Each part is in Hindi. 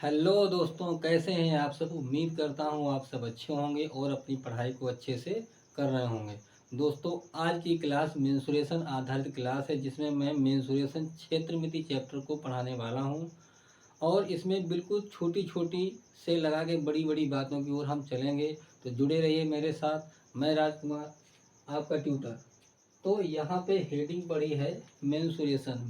हेलो दोस्तों, कैसे हैं आप सब। उम्मीद करता हूँ आप सब अच्छे होंगे और अपनी पढ़ाई को अच्छे से कर रहे होंगे। दोस्तों, आज की क्लास मेंसुरेशन आधारित क्लास है, जिसमें मैं मेंसुरेशन क्षेत्रमिति चैप्टर को पढ़ाने वाला हूँ। और इसमें बिल्कुल छोटी छोटी से लगा के बड़ी बड़ी बातों की ओर हम चलेंगे। तो जुड़े रहिए मेरे साथ। मैं राजकुमार, आपका ट्यूटर। तो यहाँ पे हेडिंग पड़ी है मेंसुरेशन।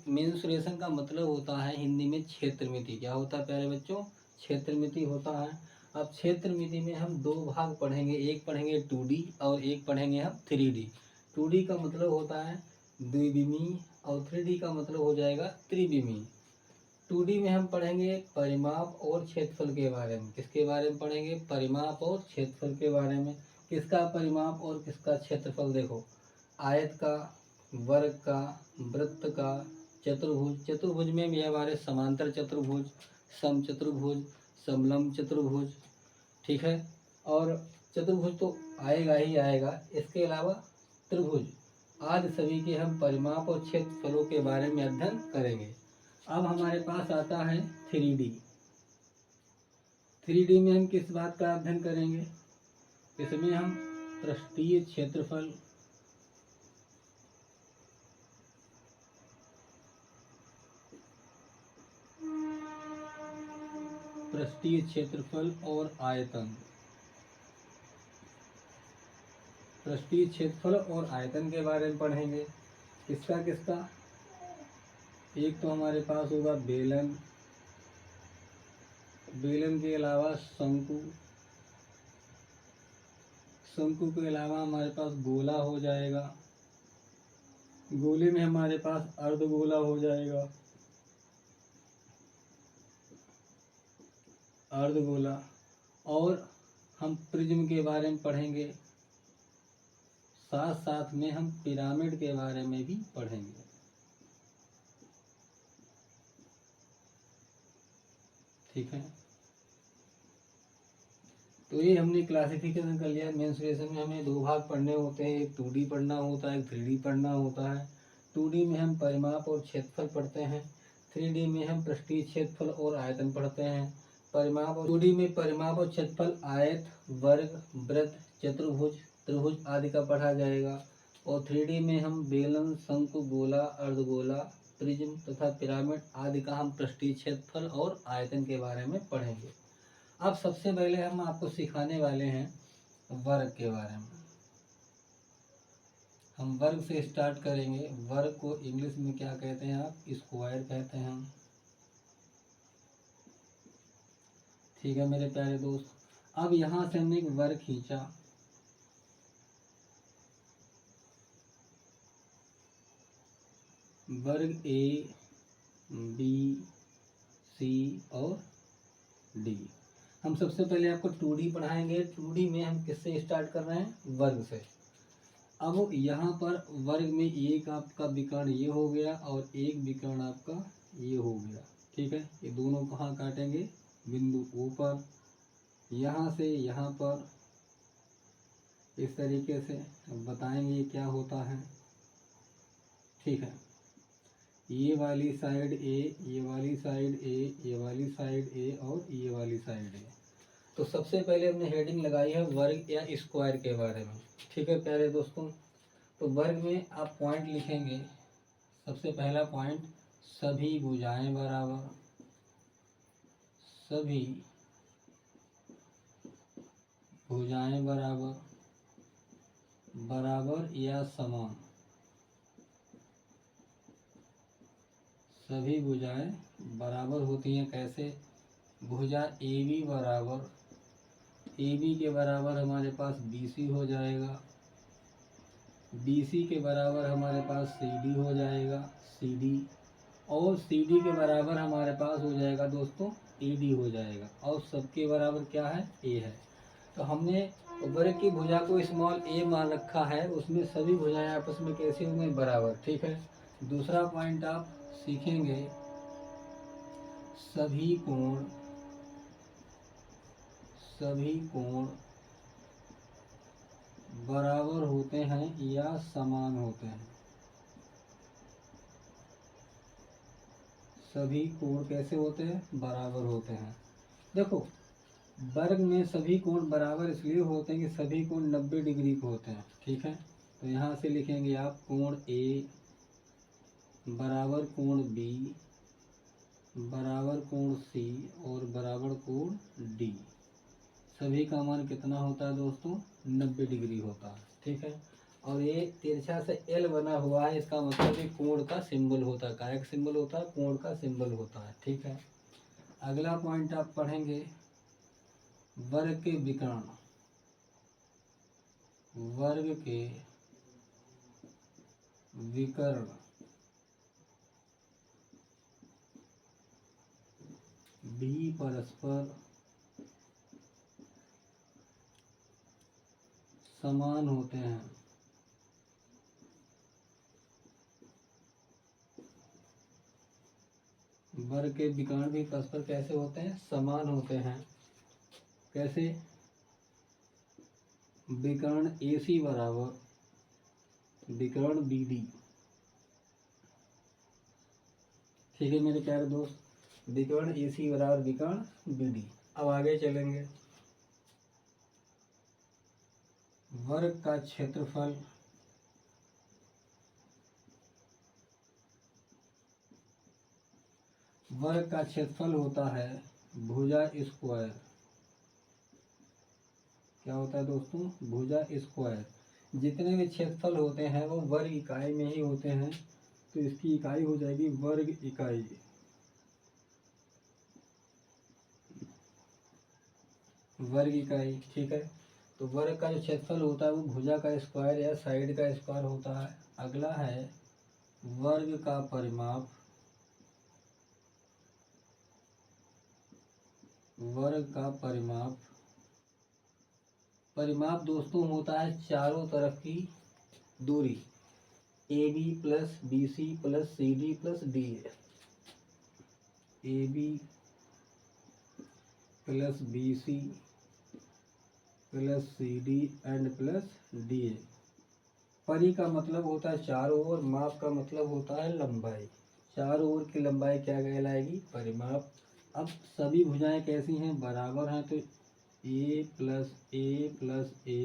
मेंसुरेशन का मतलब होता है हिंदी में क्षेत्रमिति। क्या होता है प्यारे बच्चों? क्षेत्रमिति होता है। अब क्षेत्रमिति में हम दो भाग पढ़ेंगे, एक पढ़ेंगे 2D और एक पढ़ेंगे हम 3D। 2D का मतलब होता है द्विविमीय और 3D का मतलब हो जाएगा त्रिविमीय। 2D में हम पढ़ेंगे परिमाप और क्षेत्रफल के बारे में। किसके बारे में पढ़ेंगे? परिमाप और क्षेत्रफल के बारे में। किसका परिमाप और किसका क्षेत्रफल? देखो, आयत का, वर्ग का, वृत्त का, चतुर्भुज। चतुर्भुज में भी हमारे समांतर चतुर्भुज, समचतुर्भुज, समलंब चतुर्भुज, ठीक है। और चतुर्भुज तो आएगा ही आएगा। इसके अलावा त्रिभुज आदि सभी के हम परिमाप और क्षेत्रफलों के बारे में अध्ययन करेंगे। अब हमारे पास आता है 3D। 3D में हम किस बात का अध्ययन करेंगे? इसमें हम पृष्ठीय क्षेत्रफल, पृष्ठीय क्षेत्रफल और आयतन, पृष्ठीय क्षेत्रफल और आयतन के बारे में पढ़ेंगे। किसका किसका? एक तो हमारे पास होगा बेलन, बेलन के अलावा शंकु, शंकु के अलावा हमारे पास गोला हो जाएगा, गोले में हमारे पास अर्धगोला हो जाएगा, अर्धगोला। और हम प्रिज्म के बारे में पढ़ेंगे। साथ साथ में हम पिरामिड के बारे में भी पढ़ेंगे। ठीक है, तो ये हमने क्लासिफिकेशन कर लिया। मेंसुरेशन में हमें दो भाग पढ़ने होते हैं, एक 2D पढ़ना होता है, एक 3D पढ़ना होता है। 2D में हम परिमाप और क्षेत्रफल पढ़ते हैं, 3D में हम पृष्ठीय क्षेत्रफल और आयतन पढ़ते हैं। परिमाप और 2D में परिमाप और क्षेत्रफल आयत, वर्ग, वृत्त, चतुर्भुज, त्रिभुज आदि का पढ़ा जाएगा। और 3D में हम बेलन, शंकु, गोला, अर्धगोला, प्रिज्म तथा पिरामिड आदि का हम पृष्ठीय क्षेत्रफल और आयतन के बारे में पढ़ेंगे। अब सबसे पहले हम आपको सिखाने वाले हैं वर्ग के बारे में। हम वर्ग से स्टार्ट करेंगे। वर्ग को इंग्लिश में क्या कहते हैं? आप स्क्वायर कहते हैं। ठीक है मेरे प्यारे दोस्त। अब यहाँ से हमने एक वर्ग खींचा, वर्ग ए, बी, सी और डी। हम सबसे पहले आपको 2D पढ़ाएंगे। 2D में हम किससे स्टार्ट कर रहे हैं? वर्ग से। अब यहाँ पर वर्ग में एक आपका विकर्ण ये हो गया और एक विकर्ण आपका ये हो गया। ठीक है, ये दोनों कहाँ काटेंगे? बिंदु ऊपर। यहाँ से यहाँ पर इस तरीके से बताएंगे ये क्या होता है। ठीक है, ये वाली साइड ए, ये वाली साइड ए, ये वाली साइड ए और ये वाली साइड ए। तो सबसे पहले हमने हेडिंग लगाई है वर्ग या स्क्वायर के बारे में। ठीक है प्यारे दोस्तों, तो वर्ग में आप पॉइंट लिखेंगे। सबसे पहला पॉइंट, सभी भुजाएं बराबर, सभी भुजाएं बराबर, बराबर या समान, सभी भुजाएं बराबर होती हैं। कैसे? भुजा ए बी बराबर, ए बी के बराबर हमारे पास BC हो जाएगा, BC के बराबर हमारे पास CD हो जाएगा, CD। और CD के बराबर हमारे पास हो जाएगा दोस्तों AD हो जाएगा। और सबके बराबर क्या है? A है। तो हमने वर्ग की भुजा को स्मॉल a मान रखा है, उसमें सभी भुजाएं आपस में कैसे होंगी? बराबर। ठीक है, दूसरा पॉइंट आप सीखेंगे, सभी कोण, सभी कोण बराबर होते हैं या समान होते हैं, सभी कोण कैसे होते हैं, बराबर होते हैं। देखो वर्ग में सभी कोण बराबर इसलिए होते हैं कि सभी कोण 90 डिग्री के होते हैं, ठीक है। तो यहाँ से लिखेंगे आप कोण ए बराबर कोण बी बराबर कोण सी और बराबर कोण डी। सभी का मान कितना होता है दोस्तों, 90 डिग्री होता है, ठीक है। और ये तिरछा से एल बना हुआ है, इसका मतलब ये कोण का सिंबल होता है। काय का सिंबल होता है, कोण का सिंबल होता है, ठीक है। अगला पॉइंट आप पढ़ेंगे वर्ग के विकर्ण। वर्ग के विकर्ण भी परस्पर समान होते हैं। वर्ग के विकर्ण भी परस्पर कैसे होते हैं, समान होते हैं। कैसे, विकर्ण AC बराबर विकर्ण BD, ठीक है मेरे प्यारे दोस्त। विकर्ण AC बराबर विकर्ण BD। अब आगे चलेंगे। वर्ग का क्षेत्रफल होता है भुजा स्क्वायर। क्या होता है दोस्तों, भुजा स्क्वायर। जितने भी क्षेत्रफल होते हैं वो वर्ग इकाई में ही होते हैं, तो इसकी इकाई हो जाएगी वर्ग इकाई। वर्ग इकाई, ठीक है। तो वर्ग का जो क्षेत्रफल होता है वो भुजा का स्क्वायर या साइड का स्क्वायर होता है। अगला है वर्ग का परिमाप। वर्ग का परिमाप दोस्तों होता है चारों तरफ की दूरी, AB plus BC plus CD plus DA। AB plus BC plus CD and plus DA। परि का मतलब होता है चारों ओर, माप का मतलब होता है लंबाई। चारों ओर की लंबाई क्या कहलाएगी, परिमाप। अब सभी भुजाएं कैसी हैं, बराबर हैं, तो A plus A plus A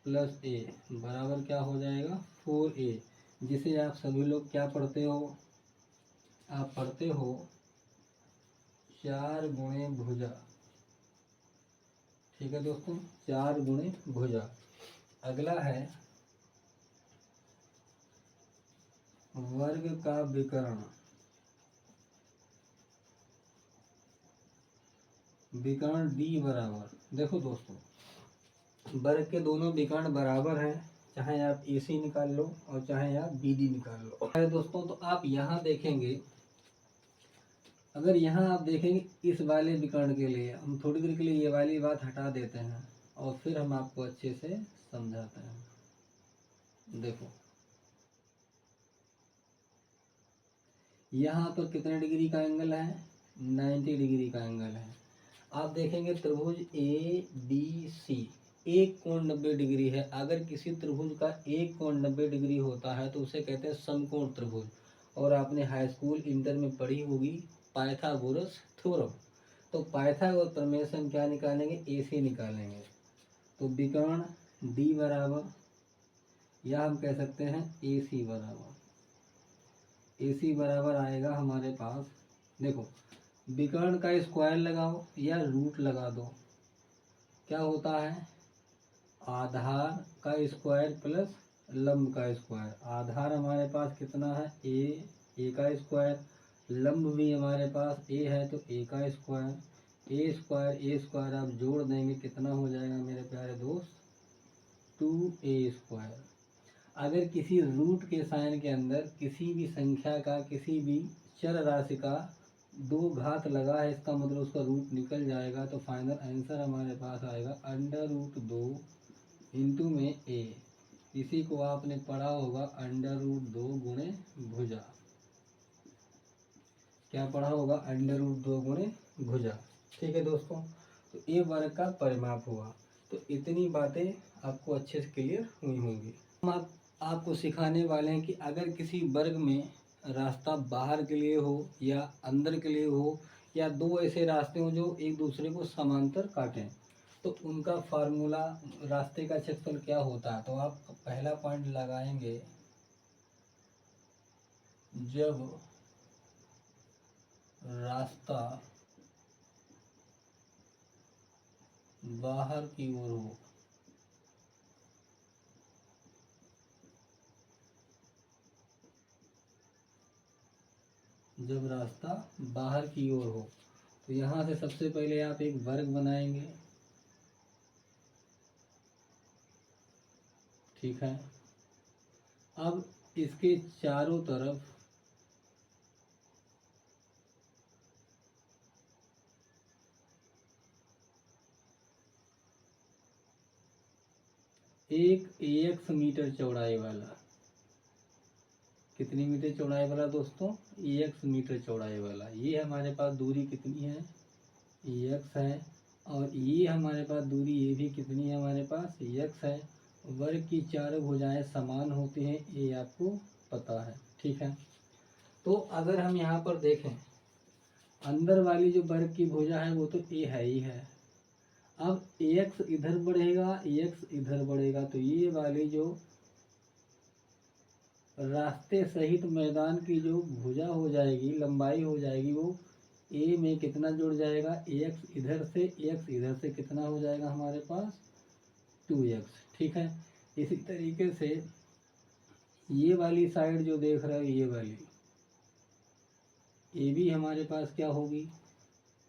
plus A बराबर क्या हो जाएगा 4A, जिसे आप सभी लोग क्या पढ़ते हो, आप पढ़ते हो 4 गुणे भुजा, ठीक है दोस्तों, 4 गुणे भुजा। अगला है वर्ग का विकर्ण। विकर्ण D बराबर, देखो दोस्तों वर्ग के दोनों विकर्ण बराबर हैं, चाहे आप AC निकाल लो और चाहे आप BD निकाल लो। है दोस्तों, तो आप यहाँ देखेंगे, अगर यहाँ आप देखेंगे इस वाले विकर्ण के लिए हम थोड़ी देर के लिए ये वाली बात हटा देते हैं और फिर हम आपको अच्छे से समझाते हैं। देखो यहाँ पर कितने डिग्री का एंगल है, 90 डिग्री का एंगल है। आप देखेंगे त्रिभुज ABC, एक कोण 90 डिग्री है। अगर किसी त्रिभुज का एक कोण 90 डिग्री होता है तो उसे कहते हैं समकोण त्रिभुज। और आपने हाई स्कूल इंटर में पढ़ी होगी पाइथागोरस थ्योरम। तो पाइथागोरस प्रमेय से हम क्या निकालेंगे, AC निकालेंगे। तो विकर्ण D बराबर, या हम कह सकते हैं AC बराबर, AC बराबर आएगा हमारे पास, देखो विकर्ण का स्क्वायर लगाओ या रूट लगा दो, क्या होता है आधार का स्क्वायर प्लस लंब का स्क्वायर। आधार हमारे पास कितना है A का स्क्वायर, लंब भी हमारे पास A है तो A का स्क्वायर। A स्क्वायर आप जोड़ देंगे कितना हो जाएगा मेरे प्यारे दोस्त, 2A स्क्वायर। अगर किसी रूट के साइन के अंदर किसी भी संख्या का, किसी भी चर राशि का 2 घात लगा है, इसका मतलब उसका रूट निकल जाएगा। तो फाइनल आंसर हमारे पास आएगा √2 इंटू में A। इसी को आपने पढ़ा होगा √2 गुणे भुजा। क्या पढ़ा होगा, √2 गुणे भुजा, ठीक है दोस्तों। तो ये वर्ग का परिमाप हुआ। तो इतनी बातें आपको अच्छे से क्लियर हुई होंगी। हम आपको सिखाने वाले हैं कि अगर किसी वर्ग में रास्ता बाहर के लिए हो या अंदर के लिए हो, या दो ऐसे रास्ते हों जो एक दूसरे को समांतर काटें, तो उनका फार्मूला रास्ते का क्षेत्रफल क्या होता है। तो आप पहला पॉइंट लगाएंगे, जब रास्ता बाहर की ओर हो, जब रास्ता बाहर की ओर हो, तो यहाँ से सबसे पहले आप एक वर्ग बनाएंगे, ठीक है। अब इसके चारों तरफ एक AX मीटर चौड़ाई वाला, कितनी मीटर चौड़ाई वाला दोस्तों, AX मीटर चौड़ाई वाला, ये हमारे पास दूरी कितनी है, AX है। और ये हमारे पास दूरी ये भी कितनी है, हमारे पास AX है। वर्ग की चारों भुजाएं समान होती हैं, ये आपको पता है, ठीक है। तो अगर हम यहाँ पर देखें, अंदर वाली जो वर्ग की भुजा है वो तो ए है ही है। अब AX इधर बढ़ेगा, AX इधर बढ़ेगा, तो ये वाली जो रास्ते सहित मैदान की जो भुजा हो जाएगी, लंबाई हो जाएगी, वो ए में कितना जुड़ जाएगा, AX इधर से, AX इधर से कितना हो जाएगा हमारे पास 2x, ठीक है। इसी तरीके से ये वाली साइड जो देख रहे हो, ये वाली ये भी हमारे पास क्या होगी,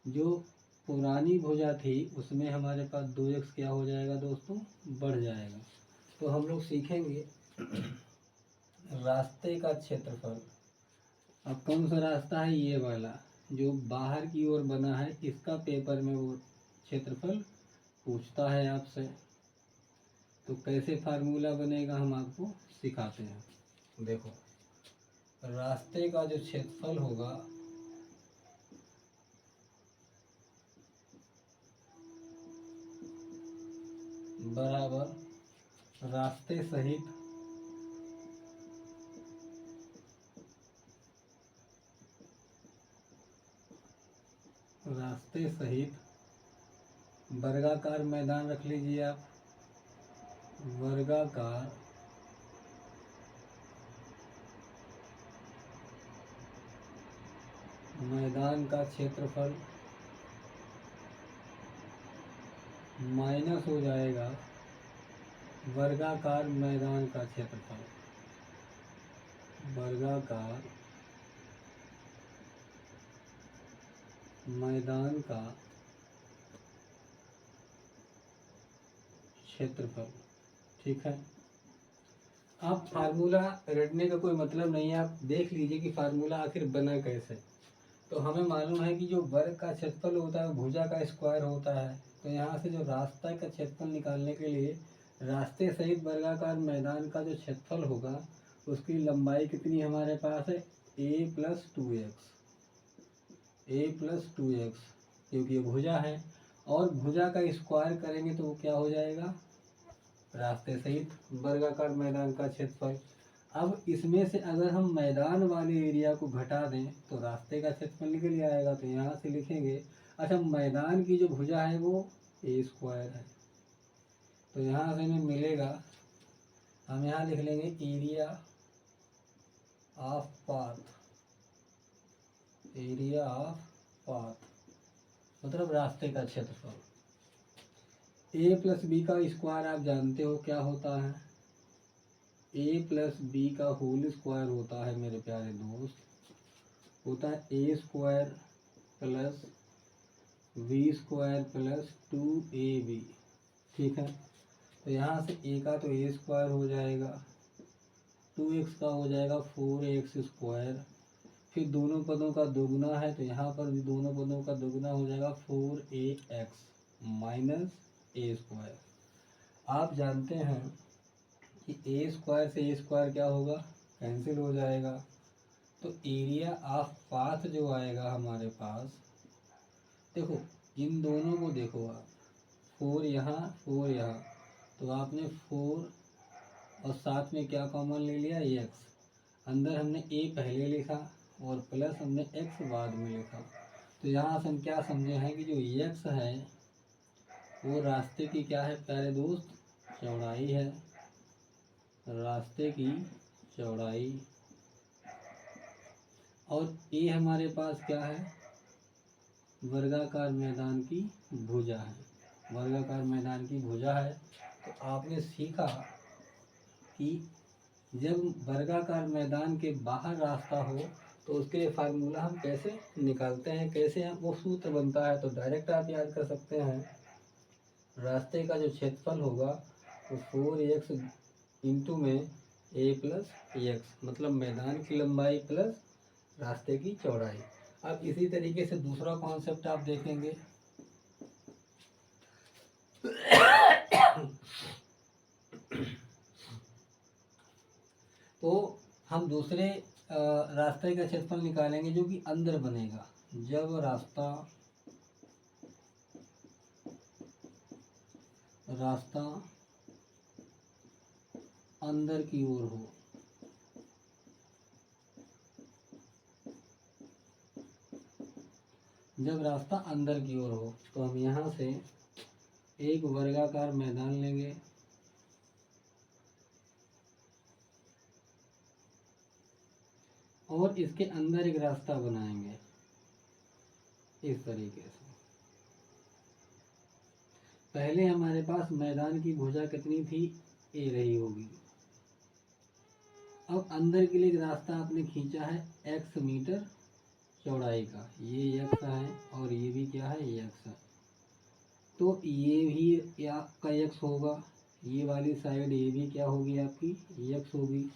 जो पुरानी भुजा थी उसमें हमारे पास 2x क्या हो जाएगा दोस्तों, बढ़ जाएगा। तो हम लोग सीखेंगे रास्ते का क्षेत्रफल। अब कौन सा रास्ता है, ये वाला जो बाहर की ओर बना है, इसका पेपर में वो क्षेत्रफल पूछता है आपसे। तो कैसे फार्मूला बनेगा हम आपको सिखाते हैं। देखो, रास्ते का जो क्षेत्रफल होगा बराबर रास्ते सहित वर्गाकार मैदान रख लीजिए आप, वर्गाकार मैदान का क्षेत्रफल माइनस हो जाएगा वर्गाकार मैदान का क्षेत्रफल, वर्गाकार मैदान का क्षेत्रफल, ठीक है। आप फार्मूला रटने का कोई मतलब नहीं है, आप देख लीजिए कि फार्मूला आखिर बना कैसे। तो हमें मालूम है कि जो वर्ग का क्षेत्रफल होता है वो भुजा का स्क्वायर होता है। तो यहाँ से जो रास्ता का क्षेत्रफल निकालने के लिए रास्ते सहित वर्गाकार मैदान का जो क्षेत्रफल होगा उसकी लंबाई कितनी हमारे पास है, a+2x, a+2x, क्योंकि ये भुजा है और भुजा का स्क्वायर करेंगे तो वो क्या हो जाएगा, रास्ते सहित वर्गाकार मैदान का क्षेत्रफल। अब इसमें से अगर हम मैदान वाले एरिया को घटा दें तो रास्ते का क्षेत्रफल निकल ही आएगा। तो यहाँ से लिखेंगे, अच्छा मैदान की जो भुजा है वो a² है, तो यहाँ से हमें मिलेगा, हम यहाँ लिख लेंगे area of path, area of path मतलब रास्ते का क्षेत्रफल। a+b का स्क्वायर आप जानते हो क्या होता है, a+b का होल स्क्वायर होता है मेरे प्यारे दोस्त, होता है a² + b² + 2ab, ठीक है। तो यहाँ से a का तो a² हो जाएगा, 2x का हो जाएगा 4x², फिर दोनों पदों का दोगुना है तो यहाँ पर भी दोनों पदों का दोगुना हो जाएगा 4ax - a²। आप जानते हैं कि a² से a² क्या होगा, कैंसिल हो जाएगा। तो एरिया ऑफ पाथ जो आएगा हमारे पास, देखो इन दोनों को देखो आप, 4 यहाँ 4 यहाँ, तो आपने 4 और साथ में क्या कॉमन ले लिया, x। अंदर हमने ए पहले लिखा और प्लस हमने एक्स बाद में लिखा। तो यहाँ से हम क्या समझे हैं कि जो एक्स है वो रास्ते की क्या है प्यारे दोस्त, चौड़ाई है, रास्ते की चौड़ाई। और ए हमारे पास क्या है, वर्गाकार मैदान की भुजा है, वर्गाकार मैदान की भुजा है। तो आपने सीखा कि जब वर्गाकार मैदान के बाहर रास्ता हो तो उसके लिए फार्मूला हम कैसे निकालते हैं, कैसे हम वो सूत्र बनता है। तो डायरेक्ट आप याद कर सकते हैं, रास्ते का जो क्षेत्रफल होगा वो 4x इंटू में a प्लस एक्स, मतलब मैदान की लंबाई प्लस रास्ते की चौड़ाई। अब इसी तरीके से दूसरा कॉन्सेप्ट आप देखेंगे। तो हम दूसरे रास्ते का क्षेत्रफल निकालेंगे जो कि अंदर बनेगा। जब रास्ता अंदर की ओर हो, जब रास्ता अंदर की ओर हो तो हम यहाँ से एक वर्गाकार मैदान लेंगे और इसके अंदर एक रास्ता बनाएंगे इस तरीके से। पहले हमारे पास मैदान की भुजा कितनी थी, ए रही होगी। अब अंदर के लिए एक रास्ता आपने खींचा है x मीटर चौड़ाई का, ये x है और ये भी क्या है, x है। तो ये भी आपका x होगा, ये वाली साइड ये भी क्या होगी आपकी, x होगी।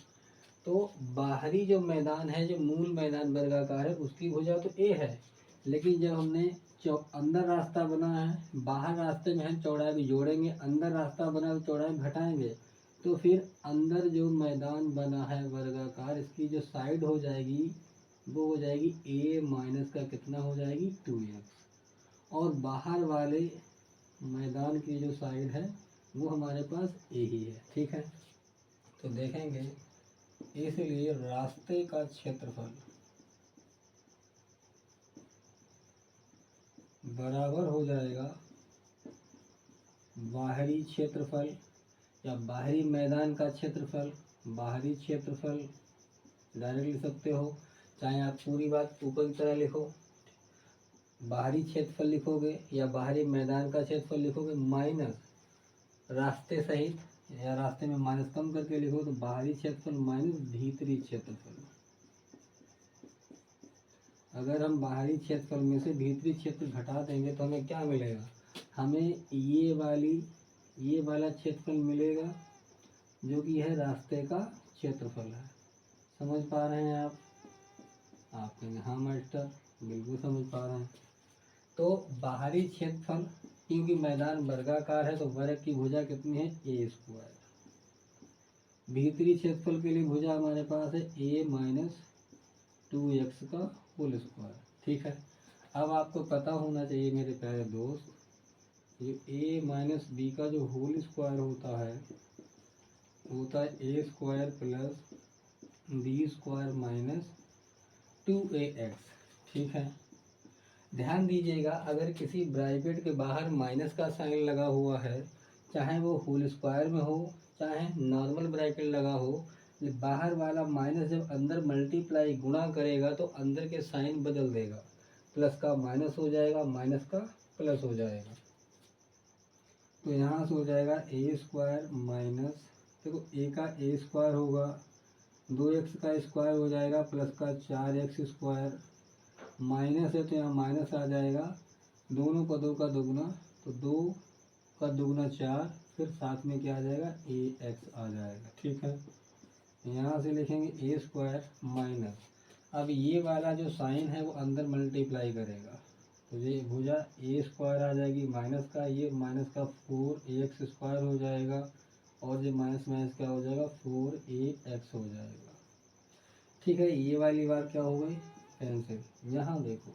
तो बाहरी जो मैदान है, जो मूल मैदान वर्गाकार है, उसकी भुजा तो a है, लेकिन जब हमने अंदर रास्ता बना है, बाहर रास्ते में हम चौड़ाई भी जोड़ेंगे, अंदर रास्ता बना तो चौड़ाई घटाएंगे, तो फिर अंदर जो मैदान बना है वर्गाकार, इसकी जो साइड हो जाएगी वो हो जाएगी a माइनस का कितना हो जाएगी, 2x। और बाहर वाले मैदान की जो साइड है वो हमारे पास a ही है। ठीक है, तो देखेंगे इसलिए रास्ते का क्षेत्रफल बराबर हो जाएगा बाहरी क्षेत्रफल या बाहरी मैदान का क्षेत्रफल, बाहरी क्षेत्रफल डायरेक्ट लिख सकते हो, चाहे आप पूरी बात ऊपर की तरह लिखो, बाहरी क्षेत्रफल लिखोगे या बाहरी मैदान का क्षेत्रफल लिखोगे, माइनस रास्ते सहित या रास्ते में माइनस कम करके लिखो तो बाहरी क्षेत्रफल माइनस भीतरी क्षेत्रफल। अगर हम बाहरी क्षेत्रफल में से भीतरी क्षेत्र घटा देंगे तो हमें क्या मिलेगा, हमें ये वाला क्षेत्रफल मिलेगा जो कि है रास्ते का क्षेत्रफल है। समझ पा रहे हैं आप कहेंगे हाँ मास्टर बिल्कुल समझ पा रहे हैं। तो बाहरी क्षेत्रफल, क्योंकि मैदान वर्गाकार है तो वर्ग की भुजा कितनी है, a स्क्वायर। भीतरी क्षेत्रफल के लिए भुजा हमारे पास है a माइनस 2x का होल स्क्वायर। ठीक है, अब आपको पता होना चाहिए मेरे प्यारे दोस्त, ये a माइनस बी का जो होल स्क्वायर होता है a square plus B square minus 2ax। ठीक है, ध्यान दीजिएगा, अगर किसी ब्रैकेट के बाहर माइनस का साइन लगा हुआ है, चाहे वो होल स्क्वायर में हो चाहे नॉर्मल ब्रैकेट लगा हो, बाहर वाला माइनस जब अंदर मल्टीप्लाई गुणा करेगा तो अंदर के साइन बदल देगा, प्लस का माइनस हो जाएगा, माइनस का प्लस हो जाएगा। तो यहाँ से हो जाएगा a स्क्वायर माइनस, देखो a का a स्क्वायर होगा, 2x का स्क्वायर हो जाएगा प्लस का 4x स्क्वायर, माइनस है तो यहाँ माइनस आ जाएगा, दोनों का दो का दुगना, तो 2 का दुगना 4, फिर साथ में क्या आ जाएगा, ax आ जाएगा। ठीक है, यहाँ से लिखेंगे a स्क्वायर माइनस, अब ये वाला जो साइन है वो अंदर मल्टीप्लाई करेगा तो ये भुजा a स्क्वायर आ जाएगी माइनस का, ये माइनस का 4ax स्क्वायर हो जाएगा और ये माइनस माइनस क्या हो जाएगा, 4ax हो जाएगा। ठीक है, ये वाली बात क्या हो गई, कैंसिल। यहाँ देखो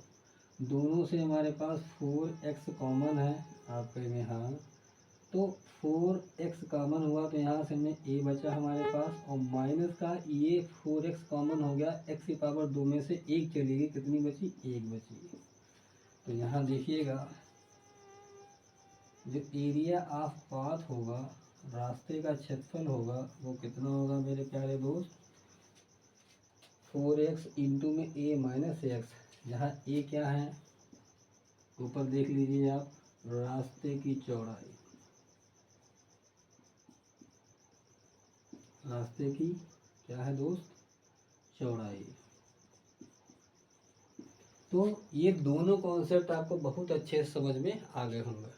दोनों से हमारे पास 4x कॉमन है, आप कहेंगे हाँ, तो 4x कॉमन हुआ तो यहाँ से में a बचा हमारे पास, और माइनस का ये 4x कॉमन हो गया, x की पावर 2 में से 1 चलेगी, कितनी बची, 1 बची। तो यहाँ देखिएगा जो एरिया ऑफ पाथ होगा, रास्ते का क्षेत्रफल होगा, वो कितना होगा मेरे प्यारे दोस्त, 4x इंटू में a माइनस एक्स, जहाँ a क्या है, ऊपर देख लीजिए आप, रास्ते की चौड़ाई, रास्ते की क्या है दोस्त, चौड़ाई। तो ये दोनों कॉन्सेप्ट आपको बहुत अच्छे से समझ में आ गए होंगे।